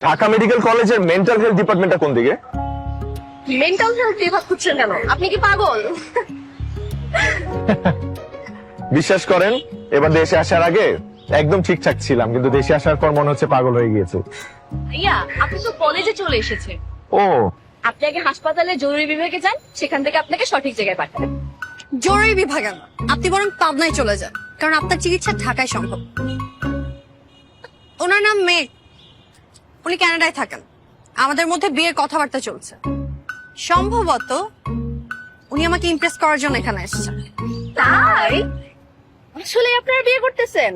Dhaka medical কলেজের mental health ডিপার্টমেন্টটা কোন দিকে? মেন্টাল হেলথ বিভাগ খুঁজছেন কেন? আপনি কি পাগল? বিশ্বাস করেন, এবার দেশে আসার আগে একদম ঠিকঠাক ছিলাম, কিন্তু দেশে আসার পর মনে হচ্ছে পাগল হয়ে গিয়েছে। ভাইয়া, আপনি তো কলেজে চলে এসেছেন। ও, আপনি আগে হাসপাতালে জরুরি বিভাগে যান, সেখান থেকে আপনাকে সঠিক জায়গায় পাঠাবে। জরুরি বিভাগে না, আপনি বরং পাবনায় চলে যান, কারণ আপনার চিকিৎসা ঢাকায় সম্ভব। ওনার নাম মেঘ, উনি কানাডায় থাকেন। আমাদের মধ্যে বিয়ের কথাবার্তা চলছে। সম্ভবত উনি আমাকে ইমপ্রেস করার জন্য এখানে এসেছেন। তাই আসলে আপনারা বিয়ে করতেছেন?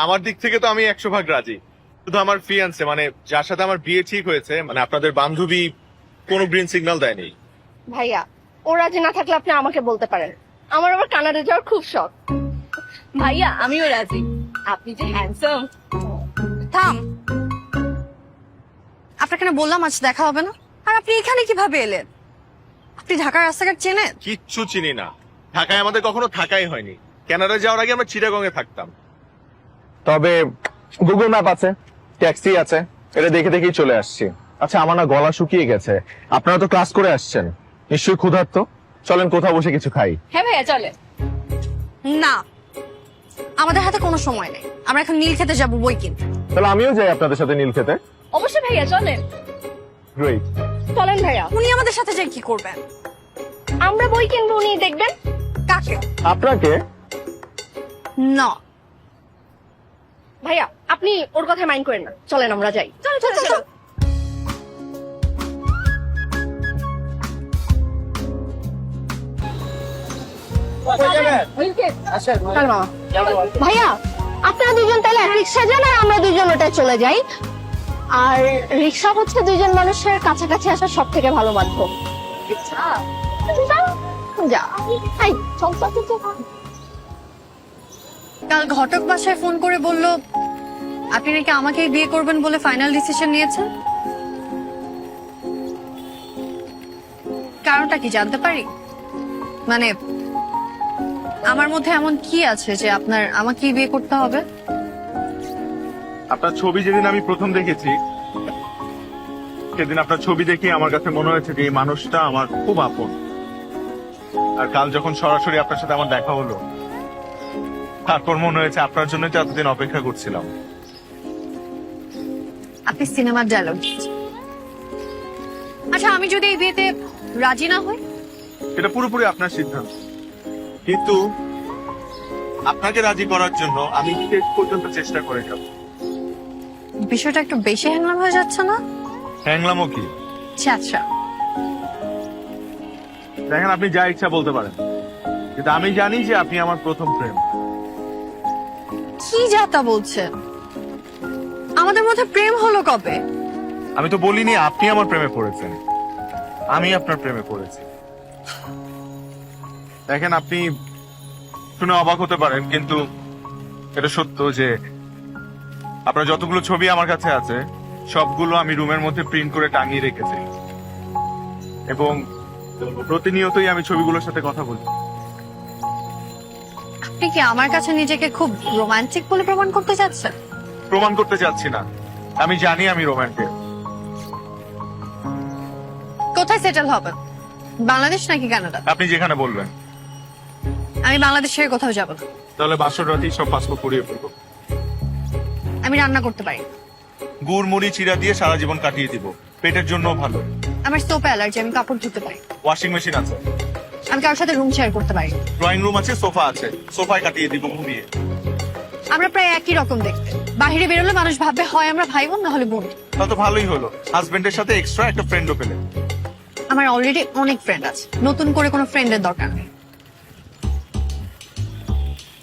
আমার দিক থেকে তো আমি 100% রাজি। শুধু আমার ফিয়ান্সে, মানে যার সাথে আমার বিয়ে ঠিক হয়েছে, মানে আপনাদের বান্ধবী কোনো গ্রিন সিগন্যাল দেয়নি। ভাইয়া, ও রাজি না থাকলে আপনি আমাকে বলতে পারেন। আমার আবার কানাডা যাওয়ার খুব শখ। ভাইয়া, আমিও রাজি। আপনি যে হ্যান্ডসাম। থাম, আপনাকে না বললাম আজ দেখা হবে না? আর আপনি এখানে কিভাবে এলেন? আপনি ঢাকার রাস্তাঘাট চেনেন? কিচ্ছু চিনি না, ঢাকায় আমাদের কখনো থাকাই হয়নি। কানাডা যাওয়ার আগে আমরা চিটাগংয়ে থাকতাম। তবে গুগল ম্যাপ আছে, ট্যাক্সি আছে, এটা দেখে দেখেই চলে আসছি। আচ্ছা, আমার না গলা শুকিয়ে গেছে, আপনারা তো ক্লাস করে আসছেন, নিশ্চয়ই ক্ষুধার্ত। চলেন কোথাও বসে কিছু খাই। হ্যাঁ ভাইয়া, চলে। না, আমাদের হাতে কোনো সময় নেই। আমরা এখন নীল খেতে যাবো বই কিনতে। তাহলে আমিও যাই আপনাদের সাথে নীল খেতে। অবশ্যই ভাইয়া, চলেন। গ্রেট। চলেন ভাইয়া। উনি আমাদের সাথে যাই কি করবেন? আমরা বই কিনবো, উনি দেখবেন। কাকে? আপনাকে? না ভাইয়া, আপনি ওর কথা মাইন্ড করেন না, চলেন আমরা যাই। চলো চলো চলো। চল মামা। ভাইয়া, আপনারা দুজন তাহলে এক রিক্সা যান আর আমরা দুজন ওটায় চলে যাই। আর রিক্সা হচ্ছে দুজন মানুষের কাছাকাছি আসার সব থেকে ভালো মাধ্যম। যা এই, চল চল চল, চল। কাল ঘটক বাসায় ফোন করে বলল আপনি নাকি আমাকেই বিয়ে করবেন বলে ফাইনাল ডিসিশন নিয়েছেন। কারণটা কি জানতে পারি? মানে আমার মধ্যে এমন কি আছে যে আপনার আমাকেই বিয়ে করতে হবে? আপনার ছবি যেদিন আমি প্রথম দেখেছি, সেদিন আপনার ছবি দেখে আমার কাছে মনে হয়েছে যে এই মানুষটা আমার খুব আপন। আর কাল যখন সরাসরি আপনার সাথে আমার দেখা হলো, তারপর মনে হয়েছে আপনার জন্যই তো এতদিন অপেক্ষা করছিলাম। আপনি সিনেমার ডায়লগ। আচ্ছা, আমি যদি এই বিয়েতে রাজি না হই? এটা পুরোপুরি আপনার সিদ্ধান্ত, কিন্তু আপনাকে রাজি করার জন্য আমি শেষ পর্যন্ত চেষ্টা করে যাব। বিষয়টা একটু বেশি হ্যাংলাম হয়ে যাচ্ছে না? হ্যাংলামও কি? আচ্ছা, দেখেন, আপনি যা ইচ্ছা বলতে পারেন, কিন্তু আমি জানি যে আপনি আমার প্রথম প্রেম। কি যা তা বলছেন? আমাদের মধ্যে প্রেম হলো কবে? আমি তো বলিনি আপনি আমার প্রেমে পড়েছেন, আমি আপনার প্রেমে পড়েছি। দেখেন, আপনি শুনে অবাক হতে পারেন, কিন্তু এটা সত্য যে আপনার যতগুলো ছবি আমার কাছে আছে সবগুলো আমি রুমের মধ্যে প্রিন্ট করে টাঙিয়ে রেখেছি, এবং প্রতিনিয়তই আমি ছবিগুলোর সাথে কথা বলি। আপনি কি আমার কাছে নিজেকে খুব রোমান্টিক বলে প্রমাণ করতে চাচ্ছেন? প্রমাণ করতে চাচ্ছি না, আমি জানি আমি রোমান্টিক। কোথায় সেটেল হবেন? বাংলাদেশ নাকি কানাডা? আপনি যেখানে বলবেন। আমি বাংলাদেশ ছেড়ে কোথাও যাব না। তাহলে বাসর রাতেই সব পাসপোর্ট করিয়ে ফেলবো। আমি রান্না করতে পারি। গুড় মুড়ি চিরা দিয়ে সারা জীবন কাটিয়ে দিব, পেটের জন্য ভালো। আমার সোপ অ্যালার্জি, আমি কাপড় ধুতে পারি। ওয়াশিং মেশিন আছে, আমি কারোর সাথে রুম শেয়ার করতে পারি। ড্রয়িং রুম আছে, সোফা আছে, সোফায় কাটিয়ে দিব ঘুমিয়ে। আমরা প্রায় একই রকম দেখতে। বাহিরে বেরোলে মানুষ ভাববে হয় আমরা ভাই বোন, না হলে বোন। তা তো ভালোই হলো, হাজবেন্ডের সাথে এক্সট্রা একটা ফ্রেন্ডও পেলে। আমার অলরেডি অনেক ফ্রেন্ড আছে, নতুন করে কোনো ফ্রেন্ডের দরকার নেই।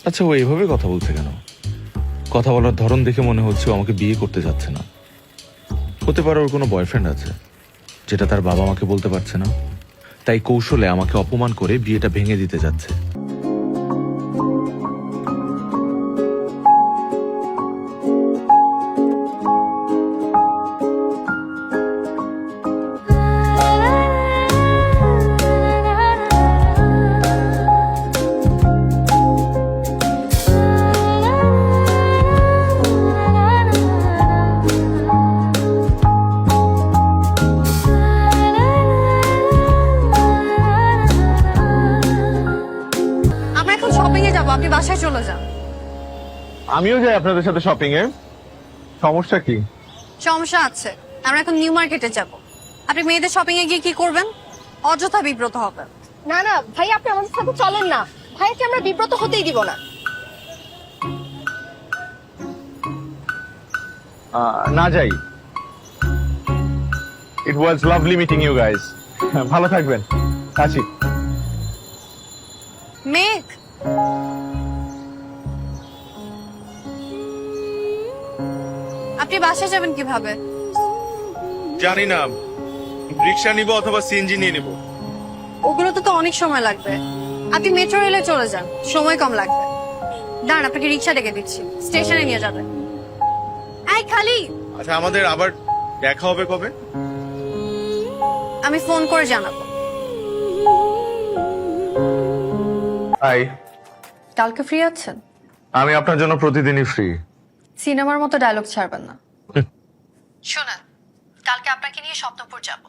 আচ্ছা, ও এভাবে কথা বলছে কেন? কথা বলার ধরন দেখে মনে হচ্ছে ও আমাকে বিয়ে করতে যাচ্ছে না। হতে পারে ওর কোনো বয়ফ্রেন্ড আছে, যেটা তার বাবা আমাকে বলতে পারছে না, তাই কৌশলে আমাকে অপমান করে বিয়েটা ভেঙে দিতে যাচ্ছে। আপনি বাসায় চলে যান। আমিও যাই আপনাদের সাথে শপিং এ, সমস্যা কি? সমস্যা আছে, আমরা এখন নিউ মার্কেটে যাব। আপনি মেয়েদের শপিং এ গিয়ে কি করবেন? অযথা বিব্রত হবেন। না না ভাইয়া, আপনি আমাদের সাথে চলেন না। ভাইয়াকে আমরা বিব্রত হতেই দিব না। না যাই। ইট ওয়াজ লাভলি মিটিং ইউ গাইজ। ভালো থাকবেন, আসি। মেঘ, আপনি বাসায় যাবেন কিভাবে? জানি না, রিক্সা নিব অথবা সিএনজি নিয়ে নিব। ওগুলোতে তো অনেক সময় লাগবে। আপনি মেট্রো রেলে চলে যান, সময় কম লাগবে। দাঁড়ান, আপনাকে রিক্সা ডেকে দিচ্ছি, স্টেশনে নিয়ে যাবে। এই খালি, আচ্ছা, আমাদের আবার দেখা হবে কবে? আমি ফোন করে জানাবো। হাই, কালকে ফ্রি আছেন? আমি আপনার জন্য প্রতিদিনই ফ্রি। সিনেমার মতো ডায়লগ ছাড়বেন না। শোনেন, কালকে আপনাকে নিয়ে স্বপ্নপুর যাব,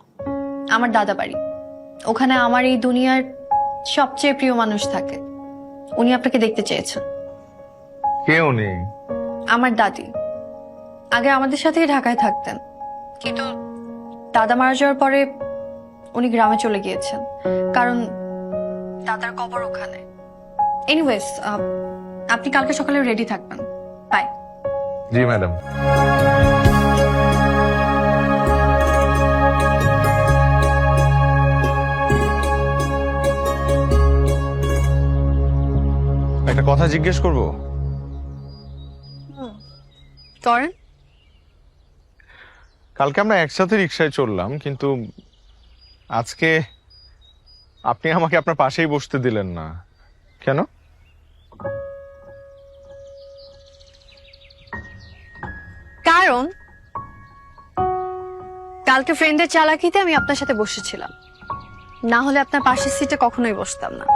আমার দাদা বাড়ি। ওখানে আমার এই দুনিয়ার সবচেয়ে প্রিয় মানুষ থাকে। উনি আপনাকে দেখতে চেয়েছেন। কেউ নেই। আমার দাদি আগে আমাদের সাথেই ঢাকায় থাকতেন, কিন্তু দাদা মারা যাওয়ার পরে উনি গ্রামে চলে গিয়েছেন, কারণ দাদার কবর ওখানে। এনিওয়েজ, আপনি কালকে সকালে রেডি থাকবেন। বাই। G madam. একটা কথা জিজ্ঞেস করব? করেন। কালকে আমরা একসাথে রিক্সায় চললাম, কিন্তু আজকে আপনি আমাকে আপনার পাশেই বসতে দিলেন না কেন? কারণ কালকে ফ্রেন্ডের চালাকিতে আমি আপনার সাথে বসেছিলাম, না হলে আপনার পাশের সিটে কখনোই বসতাম না।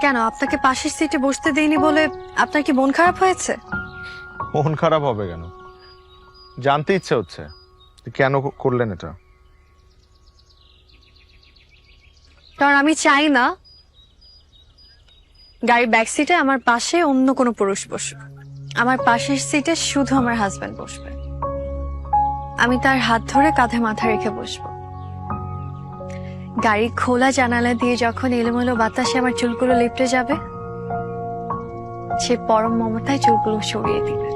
কেন, আপনাকে পাশের সিটে বসতে দেইনি বলে আপনার কি মন খারাপ হয়েছে? মন খারাপ হবে কেন? জানতে ইচ্ছে হচ্ছে কেন করলেন এটা। কারণ আমি চাই না গাড়ির ব্যাক সিটে আমার পাশে অন্য কোনো পুরুষ বসুক। আমার পাশের সিটে শুধু আমার হাজবেন্ড বসবে। আমি তার হাত ধরে কাঁধে মাথা রেখে বসবো। গাড়ির খোলা জানালা দিয়ে যখন এলোমেলো বাতাসে আমার চুলগুলো লিপটে যাবে, সে পরম মমতায় চুলগুলো সরিয়ে দিবে।